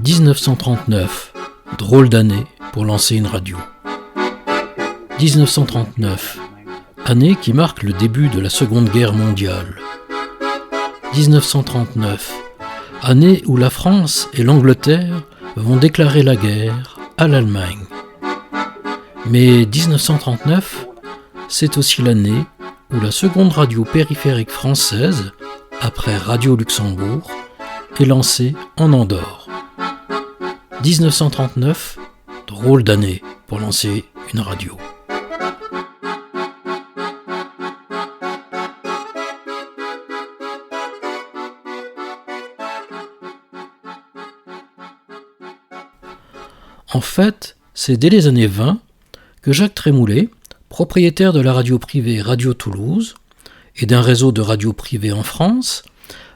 1939, drôle d'année pour lancer une radio. 1939, année qui marque le début de la Seconde Guerre mondiale. 1939, année où la France et l'Angleterre vont déclarer la guerre à l'Allemagne. Mais 1939, c'est aussi l'année où la seconde radio périphérique française, après Radio Luxembourg, est lancée en Andorre. 1939, drôle d'année pour lancer une radio. En fait, c'est dès les années 20 que Jacques Trémoulet, propriétaire de la radio privée Radio Toulouse et d'un réseau de radios privées en France,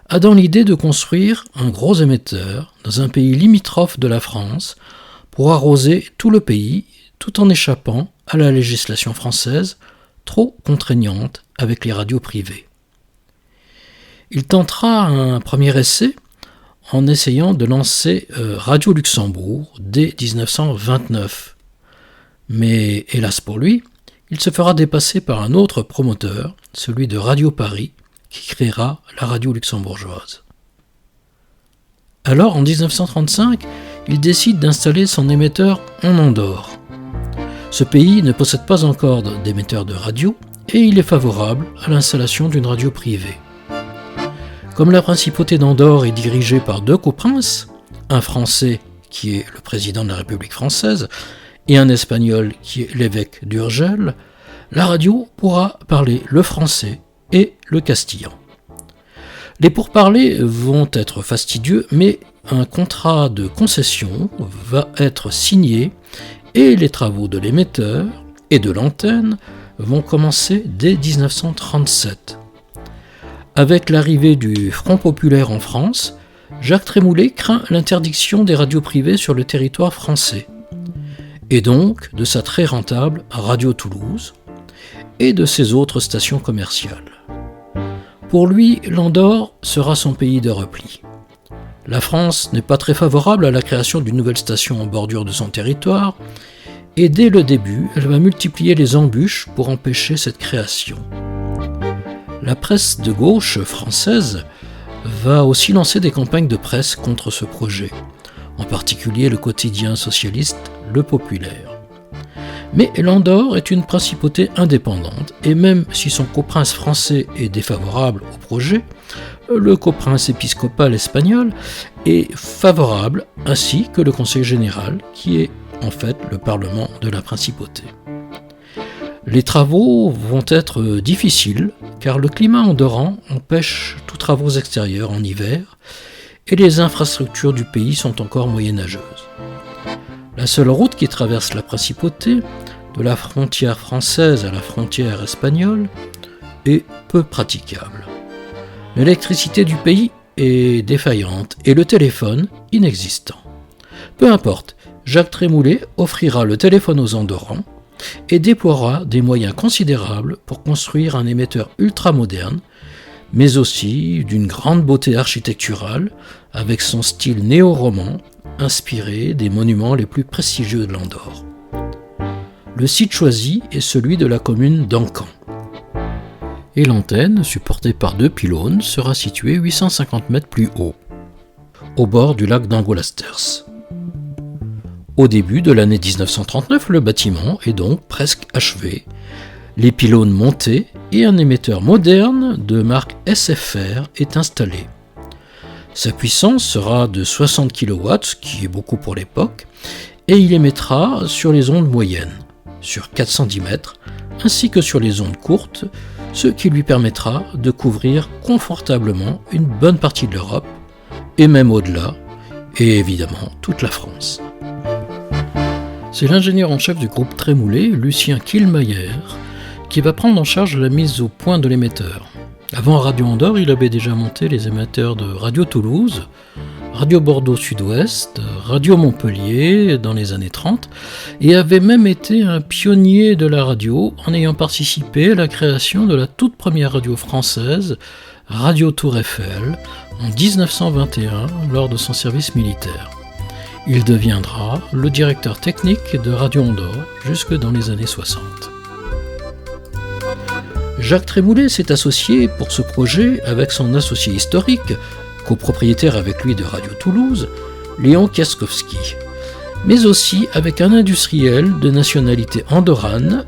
a dans l'idée de construire un gros émetteur dans un pays limitrophe de la France pour arroser tout le pays tout en échappant à la législation française trop contraignante avec les radios privées. Il tentera un premier essai en essayant de lancer Radio Luxembourg dès 1929. Mais hélas pour lui, il se fera dépasser par un autre promoteur, celui de Radio Paris, qui créera la radio luxembourgeoise. Alors, en 1935, il décide d'installer son émetteur en Andorre. Ce pays ne possède pas encore d'émetteur de radio et il est favorable à l'installation d'une radio privée. Comme la principauté d'Andorre est dirigée par deux coprinces, un Français qui est le président de la République française et un Espagnol qui est l'évêque d'Urgell, la radio pourra parler le français et le castillan. Les pourparlers vont être fastidieux, mais un contrat de concession va être signé et les travaux de l'émetteur et de l'antenne vont commencer dès 1937. Avec l'arrivée du Front populaire en France, Jacques Trémoulet craint l'interdiction des radios privées sur le territoire français, et donc de sa très rentable Radio Toulouse et de ses autres stations commerciales. Pour lui, l'Andorre sera son pays de repli. La France n'est pas très favorable à la création d'une nouvelle station en bordure de son territoire, et dès le début, elle va multiplier les embûches pour empêcher cette création. La presse de gauche française va aussi lancer des campagnes de presse contre ce projet, en particulier le quotidien socialiste Le Populaire. Mais l'Andorre est une principauté indépendante, et même si son coprince français est défavorable au projet, le coprince épiscopal espagnol est favorable, ainsi que le Conseil général, qui est en fait le Parlement de la principauté. Les travaux vont être difficiles, car le climat andorran empêche tous travaux extérieurs en hiver, et les infrastructures du pays sont encore moyenâgeuses. La seule route qui traverse la principauté, de la frontière française à la frontière espagnole, est peu praticable. L'électricité du pays est défaillante et le téléphone inexistant. Peu importe, Jacques Trémoulet offrira le téléphone aux Andorrans et déploiera des moyens considérables pour construire un émetteur ultramoderne, mais aussi d'une grande beauté architecturale, avec son style néo-roman, inspiré des monuments les plus prestigieux de l'Andorre. Le site choisi est celui de la commune d'Ancan. Et l'antenne, supportée par deux pylônes, sera située 850 mètres plus haut, au bord du lac d'Angolasters. Au début de l'année 1939, le bâtiment est donc presque achevé, les pylônes montés et un émetteur moderne de marque SFR est installé. Sa puissance sera de 60 kW, ce qui est beaucoup pour l'époque, et il émettra sur les ondes moyennes, sur 410 mètres, ainsi que sur les ondes courtes, ce qui lui permettra de couvrir confortablement une bonne partie de l'Europe, et même au-delà, et évidemment toute la France. C'est l'ingénieur en chef du groupe Trémoulet, Lucien Kielmayer, qui va prendre en charge la mise au point de l'émetteur. Avant Radio Andorre, il avait déjà monté les émetteurs de Radio Toulouse, Radio Bordeaux Sud-Ouest, Radio Montpellier dans les années 30, et avait même été un pionnier de la radio en ayant participé à la création de la toute première radio française, Radio Tour Eiffel, en 1921 lors de son service militaire. Il deviendra le directeur technique de Radio Andorre jusque dans les années 60. Jacques Trémoulet s'est associé pour ce projet avec son associé historique, copropriétaire avec lui de Radio Toulouse, Léon Kiaskowski, mais aussi avec un industriel de nationalité andorrane,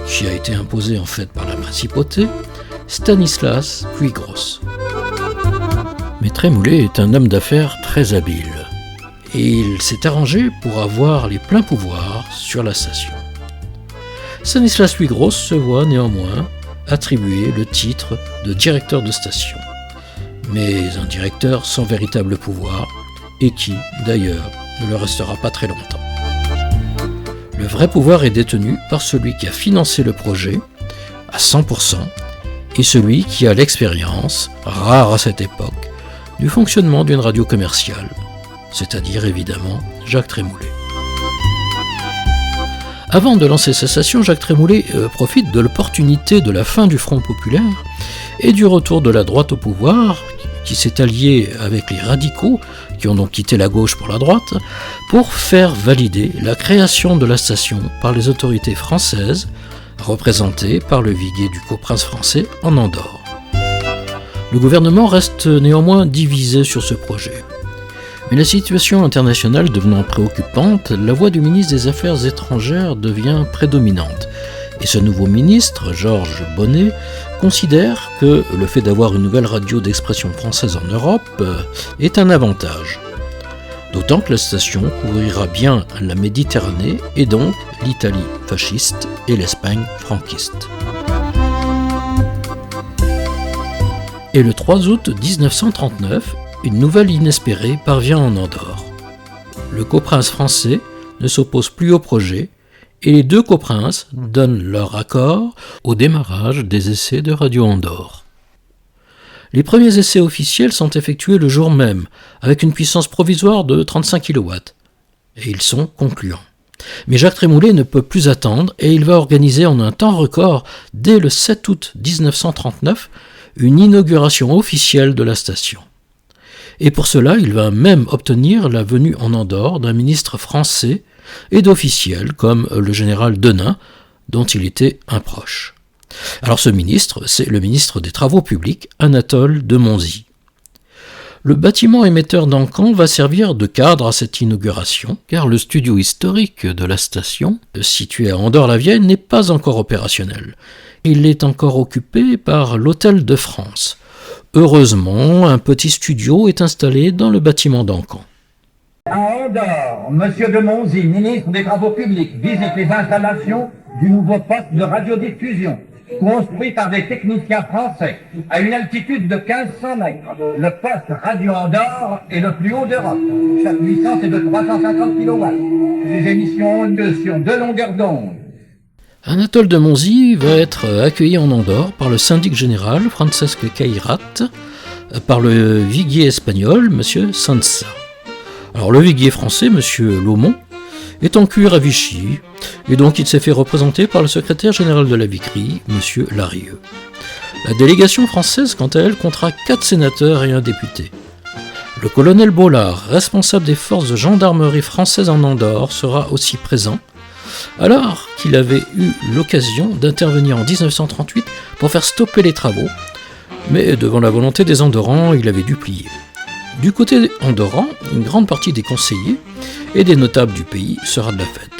qui a été imposé en fait par la principauté, Stanislas Puigros. Mais Trémoulet est un homme d'affaires très habile, et il s'est arrangé pour avoir les pleins pouvoirs sur la station. Stanislas Puigros se voit néanmoins attribuer le titre de directeur de station, mais un directeur sans véritable pouvoir, et qui, d'ailleurs, ne le restera pas très longtemps. Le vrai pouvoir est détenu par celui qui a financé le projet à 100% et celui qui a l'expérience, rare à cette époque, du fonctionnement d'une radio commerciale, c'est-à-dire évidemment Jacques Trémoulet. Avant de lancer sa station, Jacques Trémoulet profite de l'opportunité de la fin du Front populaire et du retour de la droite au pouvoir, qui s'est allié avec les radicaux, qui ont donc quitté la gauche pour la droite, pour faire valider la création de la station par les autorités françaises, représentées par le viguier du coprince français en Andorre. Le gouvernement reste néanmoins divisé sur ce projet. Mais la situation internationale devenant préoccupante, la voix du ministre des Affaires étrangères devient prédominante. Et ce nouveau ministre, Georges Bonnet, considère que le fait d'avoir une nouvelle radio d'expression française en Europe est un avantage. D'autant que la station couvrira bien la Méditerranée et donc l'Italie fasciste et l'Espagne franquiste. Et le 3 août 1939, une nouvelle inespérée parvient en Andorre. Le coprince français ne s'oppose plus au projet et les deux coprinces donnent leur accord au démarrage des essais de Radio Andorre. Les premiers essais officiels sont effectués le jour même, avec une puissance provisoire de 35 kW, et ils sont concluants. Mais Jacques Trémoulet ne peut plus attendre et il va organiser en un temps record, dès le 7 août 1939, une inauguration officielle de la station. Et pour cela, il va même obtenir la venue en Andorre d'un ministre français et d'officiels comme le général Denain, dont il était un proche. Alors ce ministre, c'est le ministre des Travaux publics, Anatole de Monzie. Le bâtiment émetteur d'Ancan va servir de cadre à cette inauguration, car le studio historique de la station, situé à Andorre-la-Vieille, n'est pas encore opérationnel. Il est encore occupé par l'Hôtel de France. Heureusement, un petit studio est installé dans le bâtiment d'Ancan. À Andorre, M. de Monzie, ministre des Travaux publics, visite les installations du nouveau poste de radiodiffusion, construit par des techniciens français, à une altitude de 1500 mètres. Le poste Radio Andorre est le plus haut d'Europe. Sa puissance est de 350 kW. Les émissions sur 2 longueurs d'onde. Anatole de Monzie va être accueilli en Andorre par le syndic général Francesc Cairat, par le viguier espagnol M. Sansa. Alors le viguier français, M. Laumont, est en cure à Vichy, et donc il s'est fait représenter par le secrétaire général de la Viquerie, M. Larieux. La délégation française, quant à elle, comptera 4 sénateurs et un député. Le colonel Bollard, responsable des forces de gendarmerie françaises en Andorre, sera aussi présent, alors qu'il avait eu l'occasion d'intervenir en 1938 pour faire stopper les travaux, mais devant la volonté des Andorrans, il avait dû plier. Du côté andorran, une grande partie des conseillers et des notables du pays sera de la fête.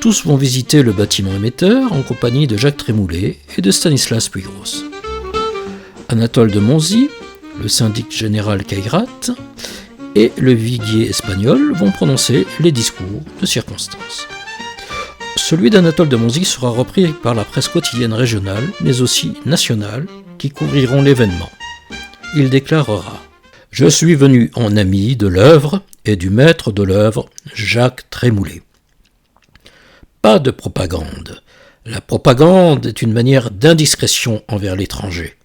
Tous vont visiter le bâtiment émetteur en compagnie de Jacques Trémoulet et de Stanislas Puigros. Anatole de Monzie, le syndic général Cairat et le viguier espagnol vont prononcer les discours de circonstance. Celui d'Anatole de Monzie sera repris par la presse quotidienne régionale, mais aussi nationale, qui couvriront l'événement. Il déclarera « Je suis venu en ami de l'œuvre et du maître de l'œuvre, Jacques Trémoulet. » Pas de propagande. La propagande est une manière d'indiscrétion envers l'étranger.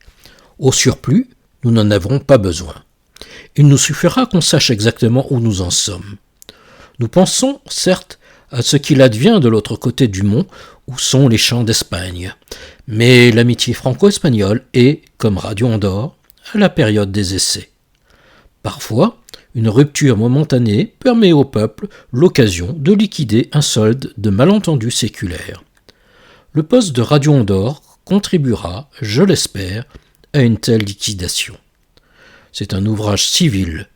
Au surplus, nous n'en avons pas besoin. Il nous suffira qu'on sache exactement où nous en sommes. Nous pensons, certes, à ce qu'il advient de l'autre côté du mont, où sont les champs d'Espagne. Mais l'amitié franco-espagnole est, comme Radio Andorre, à la période des essais. Parfois, Une rupture momentanée permet au peuple l'occasion de liquider un solde de malentendus séculaires. Le poste de Radio Andorre contribuera, je l'espère, à une telle liquidation. C'est un ouvrage civil.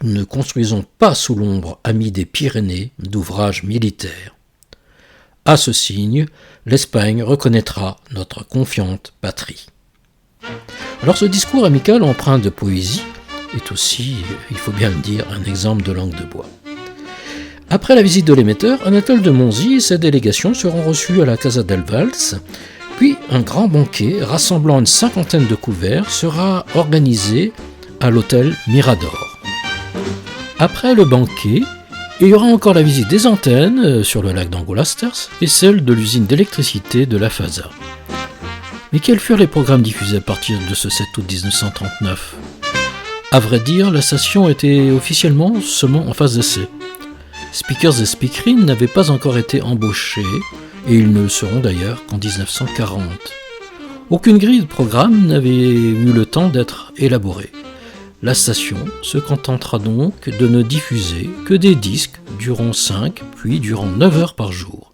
Nous ne construisons pas sous l'ombre, amis des Pyrénées, d'ouvrages militaires. À ce signe, l'Espagne reconnaîtra notre confiante patrie. Alors ce discours amical empreint de poésie est aussi, il faut bien le dire, un exemple de langue de bois. Après la visite de l'émetteur, Anatole de Monzie et sa délégation seront reçus à la Casa del Vals, puis un grand banquet rassemblant une 50aine de couverts sera organisé à l'hôtel Mirador. Après le banquet, il y aura encore la visite des antennes sur le lac d'Angolasters et celle de l'usine d'électricité de la FASA. Mais quels furent les programmes diffusés à partir de ce 7 août 1939 ? À vrai dire, la station était officiellement seulement en phase d'essai. Speakers et speakerines n'avaient pas encore été embauchés, et ils ne le seront d'ailleurs qu'en 1940. Aucune grille de programme n'avait eu le temps d'être élaborée. La station se contentera donc de ne diffuser que des disques durant 5 puis durant 9 heures par jour.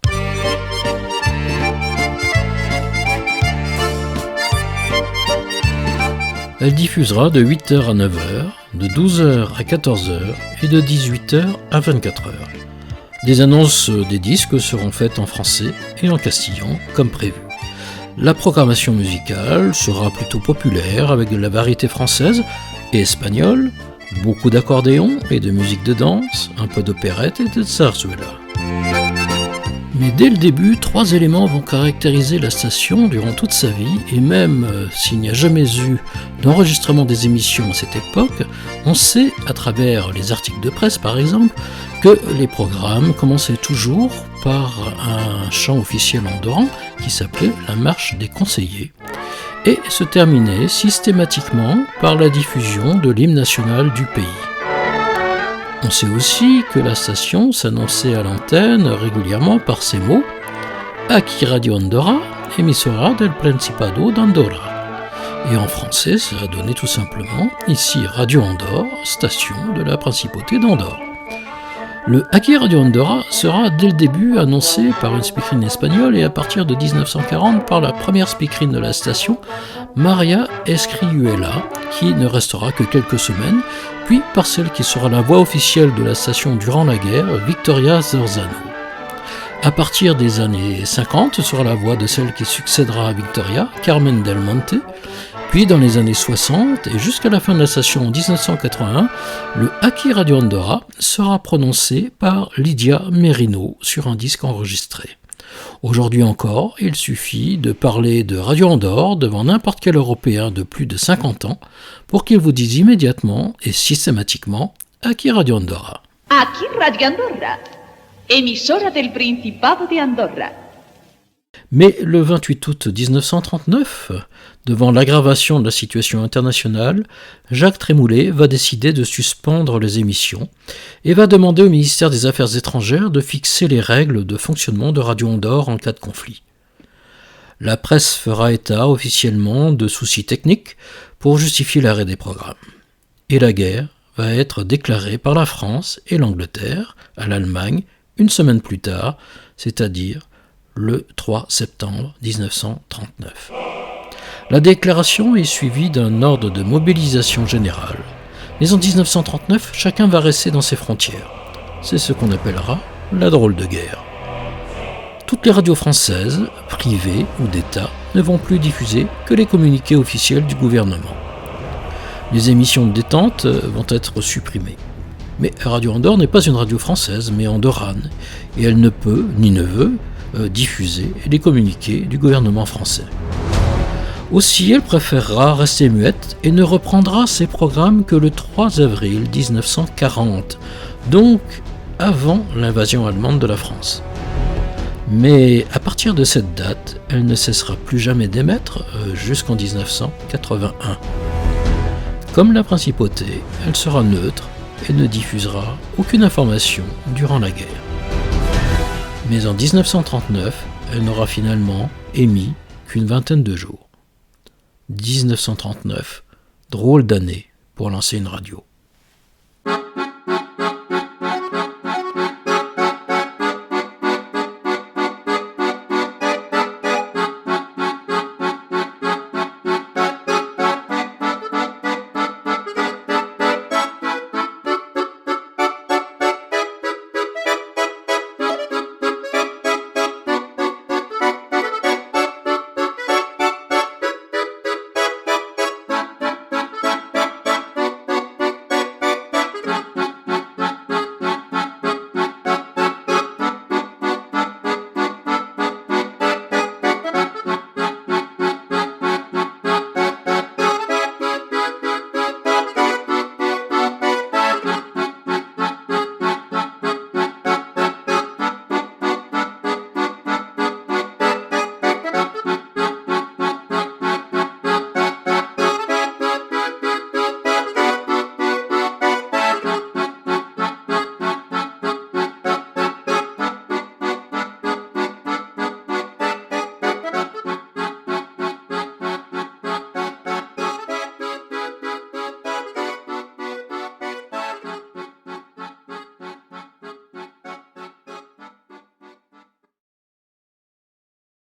Elle diffusera de 8h à 9h, de 12h à 14h et de 18h à 24h. Des annonces des disques seront faites en français et en castillan, comme prévu. La programmation musicale sera plutôt populaire avec de la variété française et espagnole, beaucoup d'accordéon et de musique de danse, un peu d'opérette et de zarzuela. Mais dès le début, 3 éléments vont caractériser la station durant toute sa vie, et même s'il n'y a jamais eu d'enregistrement des émissions à cette époque, on sait, à travers les articles de presse par exemple, que les programmes commençaient toujours par un chant officiel andorran qui s'appelait la marche des conseillers, et se terminaient systématiquement par la diffusion de l'hymne national du pays. On sait aussi que la station s'annonçait à l'antenne régulièrement par ces mots « Aquí Radio Andorra, emisora del Principado d'Andorra ». Et en français, ça a donné tout simplement « Ici Radio Andorre, station de la Principauté d'Andorre ». Le Aquí Radio Andorra sera dès le début annoncé par une speakerine espagnole et à partir de 1940 par la première speakerine de la station, Maria Escrihuela, qui ne restera que quelques semaines, puis par celle qui sera la voix officielle de la station durant la guerre, Victoria Zorzano. À partir des années 50, ce sera la voix de celle qui succédera à Victoria, Carmen Del Monte, puis dans les années 60 et jusqu'à la fin de la station en 1981, le Aquí Radio Andorra sera prononcé par Lydia Merino sur un disque enregistré. Aujourd'hui encore, il suffit de parler de Radio Andorre devant n'importe quel Européen de plus de 50 ans pour qu'il vous dise immédiatement et systématiquement Aquí Radio Andorra. Aquí Radio Andorra, emisora del Principado de Andorra. Mais le 28 août 1939, devant l'aggravation de la situation internationale, Jacques Trémoulet va décider de suspendre les émissions et va demander au ministère des Affaires étrangères de fixer les règles de fonctionnement de Radio Andorre en cas de conflit. La presse fera état officiellement de soucis techniques pour justifier l'arrêt des programmes. Et la guerre va être déclarée par la France et l'Angleterre à l'Allemagne une semaine plus tard, c'est-à-dire le 3 septembre 1939. La déclaration est suivie d'un ordre de mobilisation générale. Mais en 1939, chacun va rester dans ses frontières. C'est ce qu'on appellera la drôle de guerre. Toutes les radios françaises, privées ou d'État, ne vont plus diffuser que les communiqués officiels du gouvernement. Les émissions de détente vont être supprimées. Mais Radio Andorre n'est pas une radio française, mais andorrane, et elle ne peut, ni ne veut, diffuser les communiqués du gouvernement français. Aussi, elle préférera rester muette et ne reprendra ses programmes que le 3 avril 1940, donc avant l'invasion allemande de la France. Mais à partir de cette date, elle ne cessera plus jamais d'émettre jusqu'en 1981. Comme la principauté, elle sera neutre et ne diffusera aucune information durant la guerre. Mais en 1939, elle n'aura finalement émis qu'une vingtaine de jours. 1939, drôle d'année pour lancer une radio.